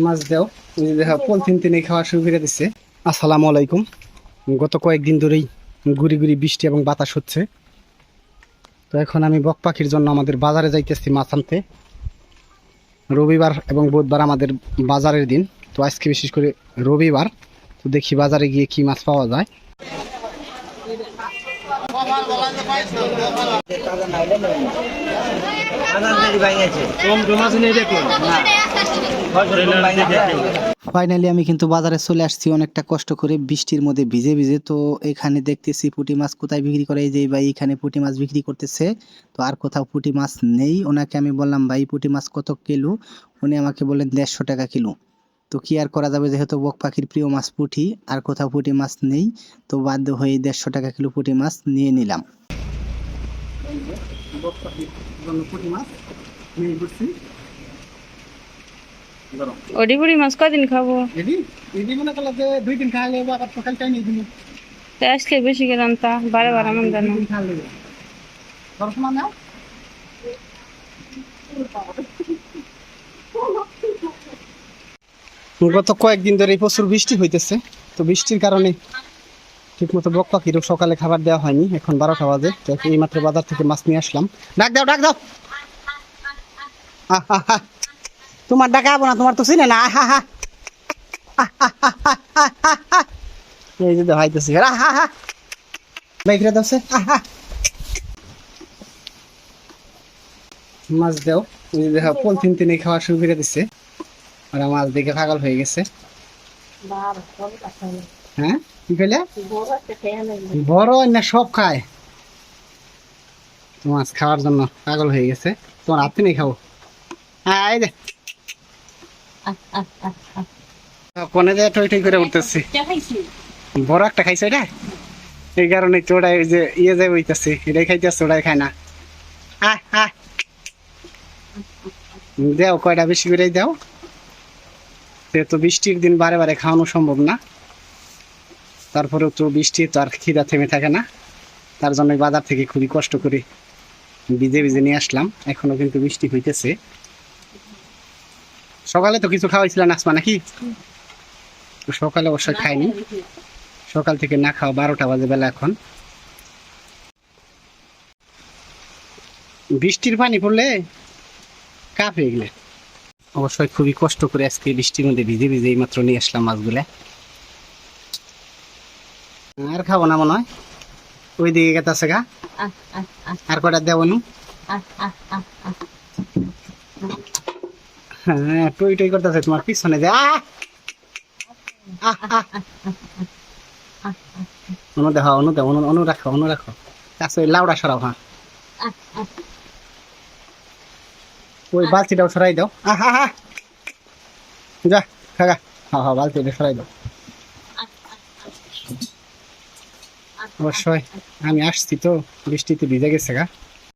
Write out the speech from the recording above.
মাছ দেও দেখা পলিথিন টেনে খাওয়া শুরু করে দিচ্ছে। আসসালামু আলাইকুম। গত কয়েকদিন ধরেই গুড়ি গুড়ি বৃষ্টি এবং বাতাস হচ্ছে। তো এখন আমি বক পাখির জন্য আমাদের বাজারে যাইতেছি মাছ আনতে। রবিবার এবং বুধবার আমাদের বাজারের দিন। তো আজকে বিশেষ করে রবিবার। তো দেখি বাজারে গিয়ে কি মাছ পাওয়া যায়। ফাইনালি আমি কিন্তু বাজারে চলে আসছি অনেকটা কষ্ট করে বৃষ্টির মধ্যে ভিজে ভিজে। তো এখানে দেখতেছি পুঁটি মাছ কোথায় বিক্রি করে, এই যে ভাই এখানে পুঁটি মাছ বিক্রি করতেছে। তো আর কোথাও পুঁটি মাছ নেই। ওনাকে আমি বললাম ভাই পুঁটি মাছ কত কিলো, উনি আমাকে বললেন 150 টাকা কিলো। তো কি আর করা যাবে, যেহেতু বক পাখির প্রিয় মাছ পুঁটি, আর কোথাও পুঁটি মাছ নেই। তো বাধ্য হয়ে 150 টাকা কিলো পুঁটি মাছ নিয়ে নিলাম। বক পাখির জন্য পুঁটি মাছ নিয়ে ঘুরছি। ওডি বুড়ি মাছ কদিন খাবো? এডি মনে করলে যে 2 দিন খাইলে আবার সকাল টাইম নিয়ে দিবি। তো আজকে বেশি করে আনতা, বারে বারে মন জানো। গত কয়েকদিন ধরে প্রচুর বৃষ্টি হইতেছে। তো বৃষ্টির কারণে ঠিক মতো বক পাখিরও সকালে খাবার দেওয়া হয়নি। এখন 12টা বাজে। তো এই মাত্র বাজার থেকে মাছ নিয়ে আসলাম। ডাক দাও ডাক দাও। তোমার ডাকা আবো না, তোমার তো চিনে না। এই যে দেখাইতেছি বাইকরে দাওছে। মাছ দেও দেখা পলিথিন টেনে খাওয়া শুরু করে দিচ্ছে। ওরা মাছ দেখে পাগল হয়ে গেছে। হ্যাঁ কি কইলে? বড় না সব খায়। মাছ খাওয়ার জন্য পাগল হয়ে গেছে। তোমার হাতে নেই খাবো। হ্যাঁ এই যে কোনে যে টই টই করে উঠতেছি। বড় একটা খাইছে এটা, এই কারণে তো ওটা ওই যে ইয়ে যায় বইতেছে, এটাই খাইতেছে ওটাই খায় না। দেও কয়টা বেশি করে দাও। তো বৃষ্টির দিন বারে বারে খাওয়ানো সম্ভব না। তারপরেও তো বৃষ্টি তো আর খিদা থেমে থাকে না। তার জন্য বাজার থেকে খুবই কষ্ট করে ভিজে ভিজে নিয়ে আসলাম। এখনো কিন্তু বৃষ্টি হইতেছে। সকালে তো কিছু খাওয়াইছিল নাসমা নাকি? সকালে অবশ্যই খাইনি। সকাল থেকে না খাওয়া 12টা বাজে বেলা। এখন বৃষ্টির পানি পড়লে কাপ হয়ে গেলে অবশ্যই খুবই কষ্ট করে আজকে বৃষ্টির মধ্যে ভিজে ভিজে এই মাত্র নিয়ে আসলাম মাছগুলা। আর খাবো না মনে হয়, ওই দিকে গেছে গা। আর কটা দেবো নু। হ্যাঁ টই টই করতেছে তোমার পিছনে যে। অনু দেখো অনু দেও, অনু রাখো অনু রাখো। কাছে ওই লাউডা সরাও। হ্যাঁ ওই বালতিটাও সরাই দাও। যা খাগা। হ্যাঁ হ্যাঁ বালতিটা সরাই দাও। অবশ্যই আমি আসছি তো বৃষ্টিতে ভিজে গেছে গা।